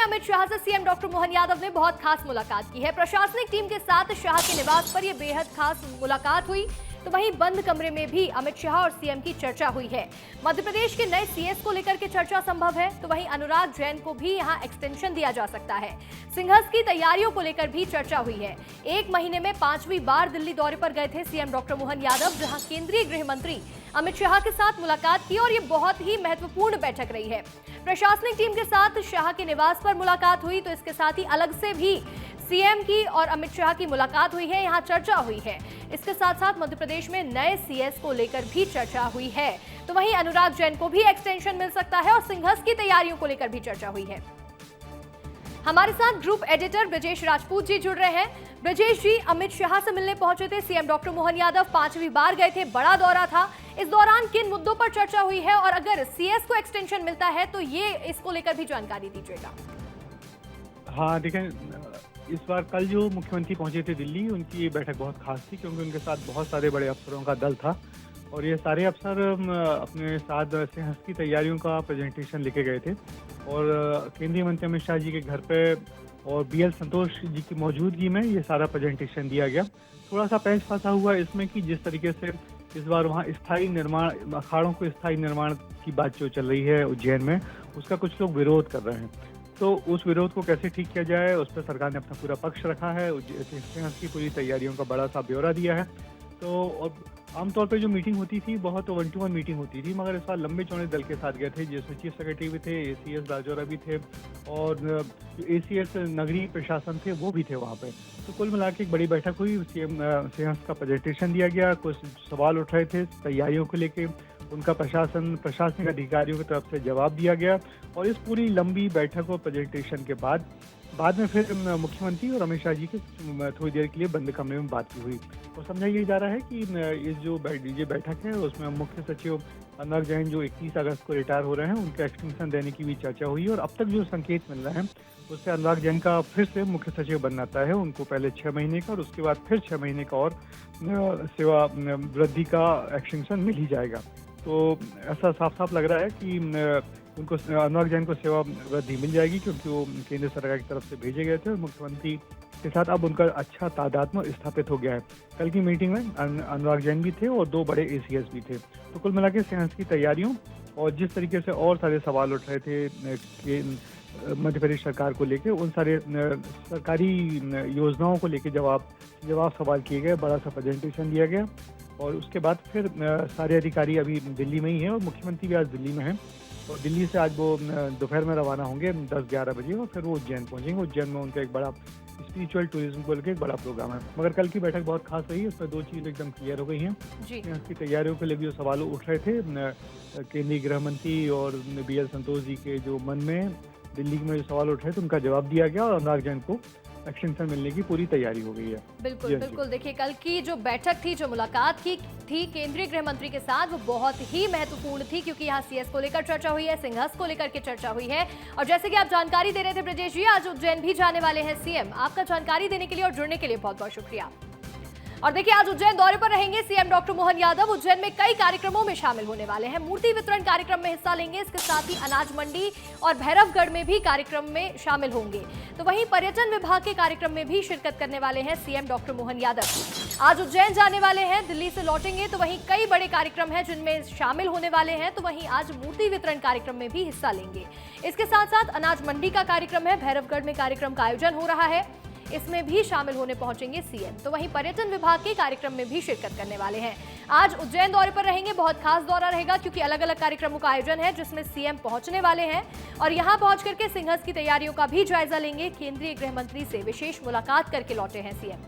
अमित शाह से CM doctor Mohan Yadav ने बहुत खास मुलाकात की है। प्रशासनिक टीम के साथ शाह के निवास पर यह बेहद खास मुलाकात हुई। तो वहीं बंद कमरे में भी अमित शाह और सीएम की चर्चा हुई है। मध्य प्रदेश के नए सीएस को लेकर के चर्चा संभव है। तो वहीं अनुराग जैन को भी यहां एक्सटेंशन दिया जा सकता है। सिंघस की तैयारियों को लेकर भी चर्चा हुई है। एक महीने में 5वीं बार दिल्ली दौरे पर गए थे सीएम डॉक्टर मोहन यादव, जहां केंद्रीय गृह मंत्री अमित शाह के साथ मुलाकात की और ये बहुत ही महत्वपूर्ण बैठक रही है। प्रशासनिक टीम के साथ शाह के निवास पर मुलाकात हुई। तो इसके साथ ही अलग से भी सीएम की और अमित शाह की मुलाकात हुई है, यहां चर्चा हुई है। इसके साथ साथ मध्य प्रदेश में नए सीएस को लेकर भी चर्चा हुई है। तो वहीं अनुराग जैन को भी एक्सटेंशन मिल सकता है और सिंघस की तैयारियों को लेकर भी चर्चा हुई है। हमारे साथ ग्रुप एडिटर ब्रजेश राजपूत जी जुड़ रहे हैं। ब्रजेश जी, अमित शाह से मिलने पहुंचे थे सीएम डॉक्टर मोहन यादव, 5वीं बार गए थे, बड़ा दौरा था। इस दौरान किन मुद्दों पर चर्चा हुई है और अगर सीएस को एक्सटेंशन मिलता है तो ये इसको लेकर भी जानकारी दीजिएगा। हाँ, देखें, इस बार कल जो मुख्यमंत्री पहुंचे थे दिल्ली, उनकी ये बैठक बहुत खास थी क्योंकि उनके साथ बहुत सारे बड़े अफसरों का दल था और ये सारे अफसर अपने साथ सिंघस की तैयारियों का प्रेजेंटेशन लेके गए थे। और केंद्रीय मंत्री अमित शाह जी के घर पे और BL संतोष जी की मौजूदगी में ये सारा प्रेजेंटेशन दिया गया। थोड़ा सा पेच फंसा हुआ इसमें कि जिस तरीके से इस बार वहाँ स्थायी निर्माण, अखाड़ों को स्थायी निर्माण की बात जो चल रही है उज्जैन में, उसका कुछ लोग विरोध कर रहे हैं। तो उस विरोध को कैसे ठीक किया जाए, उस पर सरकार ने अपना पूरा पक्ष रखा है, सिंघस की पूरी तैयारियों का बड़ा सा ब्यौरा दिया है। तो आमतौर पे जो मीटिंग होती थी बहुत 1-to-1 मीटिंग होती थी, मगर इस बार लंबे चौड़े दल के साथ गए थे, जिसमें चीफ सेक्रेटरी भी थे, ACS राजौरा भी थे और ACS नगरीय प्रशासन थे वो भी थे वहाँ पे। तो कुल मिला के एक बड़ी बैठक हुई। सिंघस का प्रेजेंटेशन दिया गया, कुछ सवाल उठ रहे थे तैयारियों को लेके, उनका प्रशासनिक अधिकारियों की तरफ से जवाब दिया गया। और इस पूरी लंबी बैठक और प्रेजेंटेशन के बाद में फिर मुख्यमंत्री और अमित शाह जी की थोड़ी देर के लिए बंद कमरे में बात हुई। और समझा ये जा रहा है कि इस जो बैठक है उसमें मुख्य सचिव अनुराग जैन जो 31 अगस्त को रिटायर हो रहे हैं, उनका एक्सटेंशन देने की भी चर्चा हुई। और अब तक जो संकेत मिल रहे हैं उससे अनुराग जैन का फिर से मुख्य सचिव बनना तय है। उनको पहले 6 महीने का और उसके बाद फिर 6 महीने का और सेवा वृद्धि का एक्सटेंशन मिल ही जाएगा। तो ऐसा साफ साफ लग रहा है कि उनको, अनुराग जैन को सेवा वृद्धि मिल जाएगी क्योंकि वो केंद्र सरकार की तरफ से भेजे गए थे और मुख्यमंत्री के साथ अब उनका अच्छा तादात्म्य स्थापित हो गया है। कल की मीटिंग में अनुराग जैन भी थे और 2 बड़े ACS भी थे। तो कुल मिला के सिंघस की तैयारियों और जिस तरीके से और सारे सवाल उठ रहे थे कि मध्य प्रदेश सरकार को लेके, उन सारे सरकारी योजनाओं को लेके जवाब सवाल किए गए, बड़ा सा प्रेजेंटेशन दिया गया। और उसके बाद फिर सारे अधिकारी अभी दिल्ली में ही हैं और मुख्यमंत्री भी आज दिल्ली में हैं। और दिल्ली से आज वो दोपहर में रवाना होंगे 10-11 बजे और फिर वो उज्जैन पहुंचेंगे। उज्जैन में उनका एक बड़ा स्पिरिचुअल टूरिज्म को लेकर एक बड़ा प्रोग्राम है। मगर कल की बैठक बहुत खास रही है, उसमें 2 चीज़ एकदम क्लियर हो गई हैं। इसकी तैयारियों के लिए भी जो सवाल उठ रहे थे केंद्रीय गृह मंत्री और BL संतोष जी के जो मन में दिल्ली में जो सवाल उठ रहे थे उनका जवाब दिया गया और अनुराग जैन को एक्सटेंशन मिलने की पूरी तैयारी हो गई है। बिल्कुल। देखिए, कल की जो बैठक थी, जो मुलाकात की थी केंद्रीय गृह मंत्री के साथ, वो बहुत ही महत्वपूर्ण थी क्योंकि यहाँ CS को लेकर चर्चा हुई है, सिंघस को लेकर के चर्चा हुई है। और जैसे कि आप जानकारी दे रहे थे ब्रजेश जी, आज उज्जैन भी जाने वाले हैं सीएम। आपका जानकारी देने के लिए और जुड़ने के लिए बहुत बहुत शुक्रिया। और देखिए, आज उज्जैन दौरे पर रहेंगे सीएम डॉक्टर मोहन यादव। उज्जैन में कई कार्यक्रमों में शामिल होने वाले हैं। मूर्ति वितरण कार्यक्रम में हिस्सा लेंगे, इसके साथ ही अनाज मंडी और भैरवगढ़ में भी कार्यक्रम में शामिल होंगे। तो वहीं पर्यटन विभाग के कार्यक्रम में भी शिरकत करने वाले हैं सीएम डॉक्टर मोहन यादव। आज उज्जैन जाने वाले हैं, दिल्ली से लौटेंगे। तो वहीं कई बड़े कार्यक्रम हैं जिनमें शामिल होने वाले हैं। तो वहीं आज मूर्ति वितरण कार्यक्रम में भी हिस्सा लेंगे। इसके साथ साथ अनाज मंडी का कार्यक्रम है, भैरवगढ़ में कार्यक्रम का आयोजन हो रहा है, इसमें भी शामिल होने पहुंचेंगे सीएम। तो वहीं पर्यटन विभाग के कार्यक्रम में भी शिरकत करने वाले हैं। आज उज्जैन दौरे पर रहेंगे, बहुत खास दौरा रहेगा क्योंकि अलग अलग कार्यक्रमों का आयोजन है जिसमें सीएम पहुंचने वाले हैं और यहां पहुंच करके सिंघस की तैयारियों का भी जायजा लेंगे। केंद्रीय गृह मंत्री से विशेष मुलाकात करके लौटे हैं सीएम।